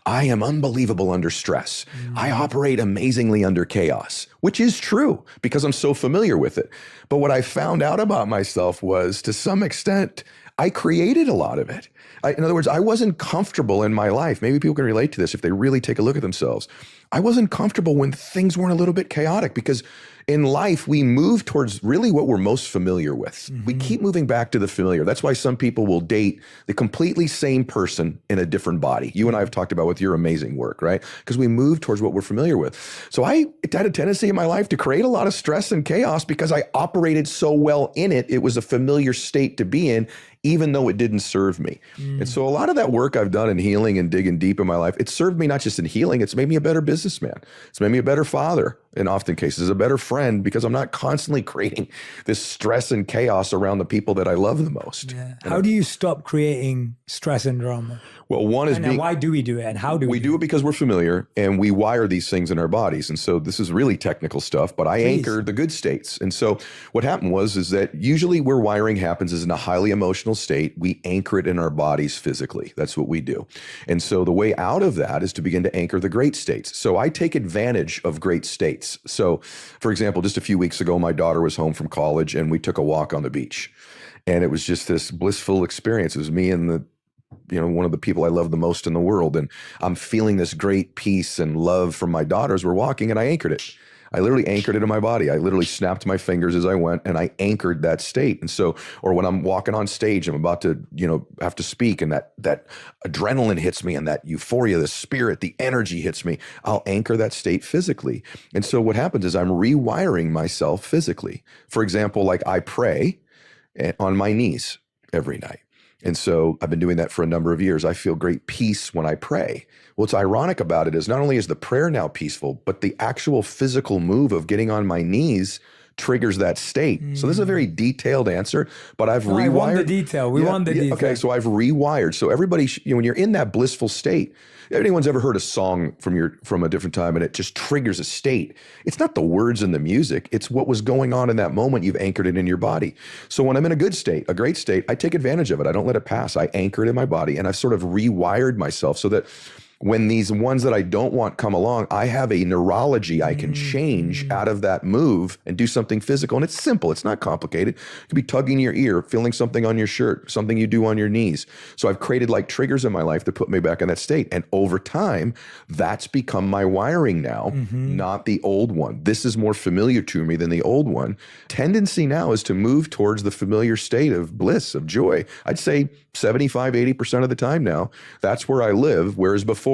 I am unbelievable under stress. I operate amazingly under chaos, which is true because I'm so familiar with it. But what I found out about myself was, to some extent, I created a lot of it. In other words, I wasn't comfortable in my life. Maybe people can relate to this if they really take a look at themselves. I wasn't comfortable when things weren't a little bit chaotic, because in life, we move towards really what we're most familiar with. We keep moving back to the familiar. That's why some people will date the completely same person in a different body. You and I have talked about with your amazing work, right? Because we move towards what we're familiar with. So I had a tendency in my life to create a lot of stress and chaos because I operated so well in it. It was a familiar state to be in, even though it didn't serve me. And so a lot of that work I've done in healing and digging deep in my life, it served me not just in healing, it's made me a better businessman. It's made me a better father, in often cases, a better friend, because I'm not constantly creating this stress and chaos around the people that I love the most. Yeah. How do you stop creating stress and drama? Well, one is why do we do it, and how do we do it? Because we're familiar and we wire these things in our bodies. And so this is really technical stuff, but I anchored the good states. And so what happened is that usually where wiring happens is in a highly emotional state. We anchor it in our bodies physically. That's what we do. And so the way out of that is to begin to anchor the great states. So I take advantage of great states. So for example, just a few weeks ago, my daughter was home from college and we took a walk on the beach. And it was just this blissful experience. It was me and one of the people I love the most in the world. And I'm feeling this great peace and love from my daughter as we're walking, and I anchored it. I literally anchored it in my body. I literally snapped my fingers as I went, and I anchored that state. And so, or when I'm walking on stage, I'm about to, have to speak, and that adrenaline hits me, and that euphoria, the spirit, the energy hits me, I'll anchor that state physically. And so what happens is I'm rewiring myself physically. For example, like I pray on my knees every night. And so I've been doing that for a number of years. I feel great peace when I pray. What's ironic about it is not only is the prayer now peaceful, but the actual physical move of getting on my knees triggers that state. So this is a very detailed answer, but I've rewired. I want the detail. We want the detail. Okay, so I've rewired. So everybody, when you're in that blissful state, anyone's ever heard a song from a different time and it just triggers a state. It's not the words and the music. It's what was going on in that moment. You've anchored it in your body. So when I'm in a good state, a great state, I take advantage of it. I don't let it pass. I anchor it in my body, and I've sort of rewired myself so that when these ones that I don't want come along, I have a neurology I can change out of that move and do something physical. And it's simple. It's not complicated. It could be tugging your ear, feeling something on your shirt, something you do on your knees. So I've created like triggers in my life to put me back in that state. And over time, that's become my wiring now, not the old one. This is more familiar to me than the old one. Tendency now is to move towards the familiar state of bliss, of joy. I'd say 75, 80% of the time now, that's where I live. Whereas before,